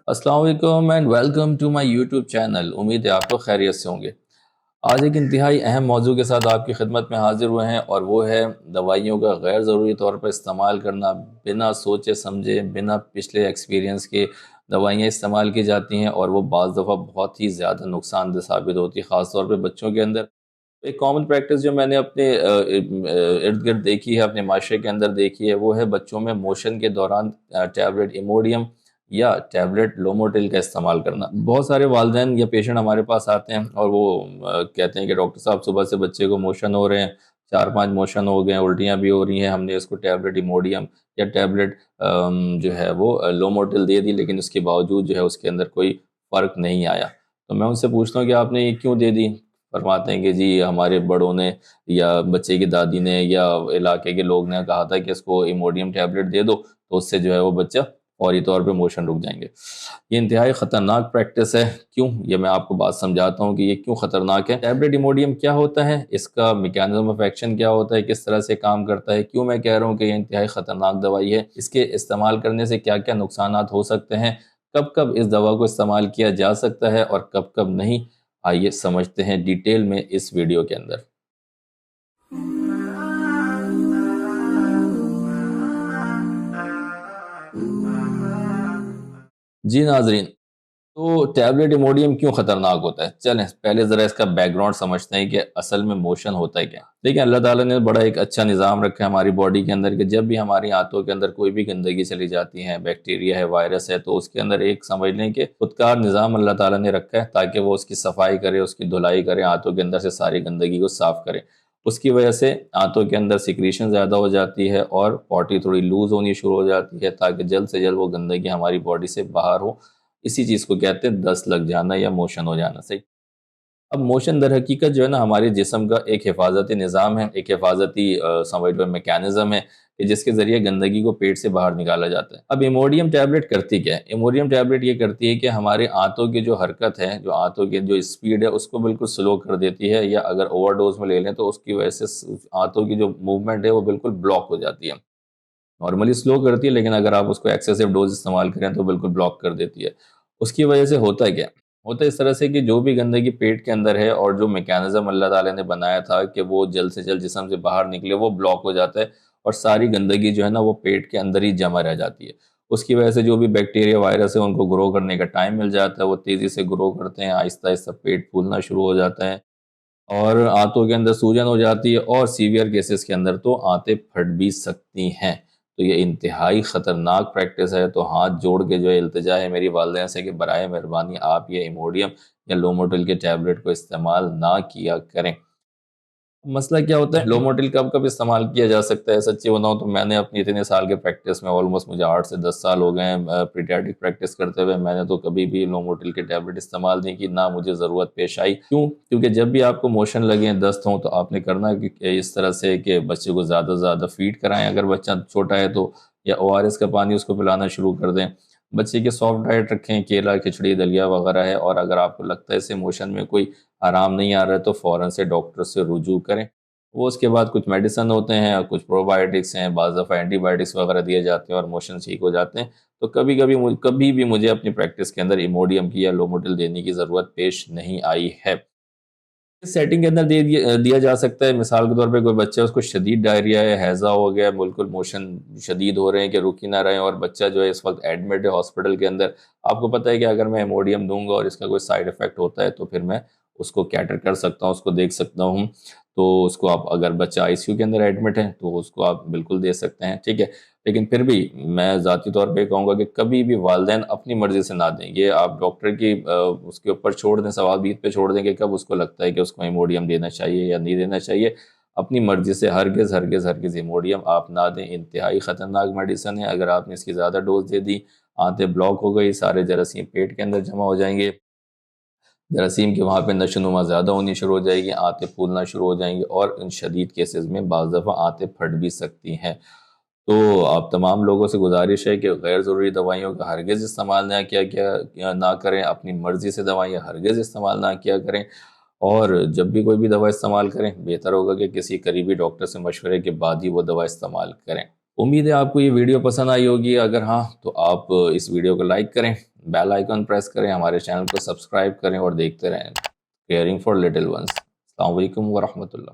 अस्सलाम वालेकुम and welcome to my YouTube channel. उम्मीद है आप लोग खैरियत से होंगे। आज एक इंतहाई अहम मौजू के साथ आपकी खिदमत में हाजिर हुए हैं और वो है दवाइयों का गैर ज़रूरी तौर पर इस्तेमाल करना। बिना सोचे समझे, बिना पिछले एक्सपीरियंस के दवाइयाँ इस्तेमाल की जाती हैं और वो बाज़ दफ़ा बहुत ही ज़्यादा नुकसानदेह साबित होती है, ख़ास तौर पे बच्चों के अंदर। एक कॉमन प्रैक्टिस जो मैंने अपने इर्द गिर्द देखी है, अपने माशरे के अंदर देखी है, वो है बच्चों में मोशन के दौरान टैबलेट इमोडियम या टैबलेट लोमोटिल का इस्तेमाल करना। बहुत सारे वालिदैन या पेशेंट हमारे पास आते हैं और वो कहते हैं कि डॉक्टर साहब सुबह से बच्चे को मोशन हो रहे हैं, 4-5 मोशन हो गए हैं, उल्टियाँ भी हो रही हैं, हमने इसको टैबलेट इमोडियम या टैबलेट जो है वो लोमोटिल दे दी, लेकिन उसके बावजूद जो है उसके अंदर कोई फ़र्क नहीं आया। तो मैं उनसे पूछता हूँ कि आपने ये क्यों दे दी? फरमाते हैं कि जी हमारे बड़ों ने या बच्चे की दादी ने या इलाके के लोग ने कहा था कि इसको इमोडियम टैबलेट दे दो, तो उससे जो है वो बच्चा फौरी तौर पे मोशन रुक जाएंगे। ये इंतहाई ख़तरनाक प्रैक्टिस है। क्यों? ये मैं आपको बात समझाता हूँ कि ये क्यों ख़तरनाक है। टैबलेट इमोडियम क्या होता है, इसका मैकेनिज्म ऑफ एक्शन क्या होता है, किस तरह से काम करता है, क्यों मैं कह रहा हूँ कि ये इंतहाई ख़तरनाक दवाई है, इसके इस्तेमाल करने से क्या क्या नुकसानात हो सकते हैं, कब कब इस दवा को इस्तेमाल किया जा सकता है और कब कब नहीं। आइए समझते हैं डिटेल में इस वीडियो के अंदर। जी नाजरीन, तो टैबलेट इमोडियम क्यों खतरनाक होता है, चलें पहले ज़रा इसका बैकग्राउंड समझते हैं कि असल में मोशन होता है क्या। देखिए, अल्लाह ताला ने बड़ा एक अच्छा निज़ाम रखा है हमारी बॉडी के अंदर कि जब भी हमारी आंतों के अंदर कोई भी गंदगी चली जाती है, बैक्टीरिया है, वायरस है, तो उसके अंदर एक समझ लें कि खुदकार निज़ाम अल्लाह ताला ने रखा है ताकि वो उसकी सफाई करे, उसकी धुलाई करे, आंतों के अंदर से सारी गंदगी को साफ़ करे। उसकी वजह से आंतों के अंदर सिक्रीशन ज़्यादा हो जाती है और पॉटी थोड़ी लूज़ होनी शुरू हो जाती है ताकि जल्द से जल्द वो गंदगी हमारी बॉडी से बाहर हो। इसी चीज़ को कहते हैं दस्त लग जाना या मोशन हो जाना। सही। अब मोशन दर हकीकत जो है ना हमारे जिस्म का एक हिफाजती निज़ाम है, एक हिफाजती समझ लो मैकेनिज़्म है कि जिसके ज़रिए गंदगी को पेट से बाहर निकाला जाता है। अब इमोडियम टैबलेट करती क्या है? इमोडियम टैबलेट ये करती है कि हमारे आंतों की जो हरकत है, जो आंतों की जो स्पीड है, उसको बिल्कुल स्लो कर देती है, या अगर ओवरडोज में ले लें तो उसकी वजह से आंतों की जो मूवमेंट है वो बिल्कुल ब्लॉक हो जाती है। नॉर्मली स्लो करती है, लेकिन अगर आप उसको एक्सेसिव डोज इस्तेमाल करें तो बिल्कुल ब्लॉक कर देती है। उसकी वजह से होता है क्या? होता है इस तरह से कि जो भी गंदगी पेट के अंदर है और जो मैकेनिज्म अल्लाह ताला ने बनाया था कि वो जल्द से जल्द जिस्म से बाहर निकले, वो ब्लॉक हो जाता है और सारी गंदगी जो है ना वो पेट के अंदर ही जमा रह जाती है। उसकी वजह से जो भी बैक्टीरिया वायरस है उनको ग्रो करने का टाइम मिल जाता है, वो तेज़ी से ग्रो करते हैं, आहिस्ता आहिस्ता पेट फूलना शुरू हो जाता है और आंतों के अंदर सूजन हो जाती है और सीवियर केसेस के अंदर तो आंतें फट भी सकती हैं। तो ये इंतहाई ख़तरनाक प्रैक्टिस है। तो हाथ जोड़ के जो है इल्तिजा है मेरी वालदैन से कि बराए मेहरबानी आप ये इमोडियम या लोमोटिल के टैबलेट को इस्तेमाल ना किया करें। मसला क्या होता है, लो मोटिल कब कब इस्तेमाल किया जा सकता है? सच्ची बताऊं तो मैंने अपनी इतने साल के प्रैक्टिस में, ऑलमोस्ट मुझे 8 से 10 साल हो गए हैं पीडियाट्रिक प्रैक्टिस करते हुए, मैंने तो कभी भी लो मोटिल के टैबलेट इस्तेमाल नहीं की, ना मुझे ज़रूरत पेश आई। क्यों? क्योंकि जब भी आपको मोशन लगे, दस्त हो, तो आपने करना कि इस तरह से कि बच्चे को ज़्यादा से ज़्यादा फीड कराएं, अगर बच्चा छोटा है तो, या ORS का पानी उसको पिलाना शुरू कर दें। बच्चे की सॉफ्ट डाइट रखें, केला, खिचड़ी, दलिया वगैरह है, और अगर आपको लगता है इसे मोशन में कोई आराम नहीं आ रहा है तो फ़ौरन से डॉक्टर से रुजू करें। वो उसके बाद कुछ मेडिसिन होते हैं, कुछ प्रोबायोटिक्स हैं, बाज़ दफ़ा एंटीबायोटिक्स वगैरह दिए जाते हैं और मोशन ठीक हो जाते हैं। तो कभी भी मुझे अपनी प्रैक्टिस के अंदर इमोडियम की या लोमोटिल देने की ज़रूरत पेश नहीं आई है। इस सेटिंग के अंदर दिया जा सकता है, मिसाल के तौर पे कोई बच्चा, उसको शदीद डायरिया है, हैज़ा हो गया, बिल्कुल मोशन शदीद हो रहे हैं कि रुक ही ना रहे हैं, और बच्चा जो है इस वक्त एडमिट है हॉस्पिटल के अंदर। आपको पता है कि अगर मैं इमोडियम दूंगा और इसका कोई साइड इफ़ेक्ट होता है तो फिर मैं उसको कैटर कर सकता हूँ, उसको देख सकता हूँ। तो उसको आप, अगर बच्चा ICU के अंदर एडमिट है तो उसको आप बिल्कुल दे सकते हैं, ठीक है। लेकिन फिर भी मैं ज़ाती तौर पे कहूँगा कि कभी भी वालिदैन अपनी मर्ज़ी से ना दें। ये आप डॉक्टर की उसके ऊपर छोड़ दें, सवाल पे छोड़ दें कि कब उसको लगता है कि उसको इमोडियम देना चाहिए या नहीं देना चाहिए। अपनी मर्ज़ी से हरगिज़ हरगिज़ हरगिज़ इमोडियम आप ना दें। इंतहाई ख़तरनाक मेडिसिन है। अगर आपने इसकी ज़्यादा डोज दे दी, आंतें ब्लॉक हो गई, सारे जरासीम पेट के अंदर जमा हो जाएंगे, जरासीम की वहाँ पे नशोनुमा ज़्यादा होनी शुरू हो जाएगी, आंतें फूलना शुरू हो जाएंगी और इन शदीद केसेस में बाज़ दफ़ा आंतें फट भी सकती हैं। तो आप तमाम लोगों से गुजारिश है कि गैर ज़रूरी दवाइयों का हरगिज़ इस्तेमाल ना किया क्या ना करें, अपनी मर्ज़ी से दवाइयाँ हरगिज़ इस्तेमाल ना किया करें, और जब भी कोई भी दवा इस्तेमाल करें, बेहतर होगा कि किसी करीबी डॉक्टर से मशवरे के बाद ही वो दवा इस्तेमाल करें। امید ہے آپ کو یہ ویڈیو پسند آئی ہوگی، اگر ہاں تو آپ اس ویڈیو کو لائک کریں، بیل آئیکن پریس کریں، ہمارے چینل کو سبسکرائب کریں اور دیکھتے رہیں کیئرنگ فار لٹل ونس۔ السلام علیکم ورحمۃ اللہ۔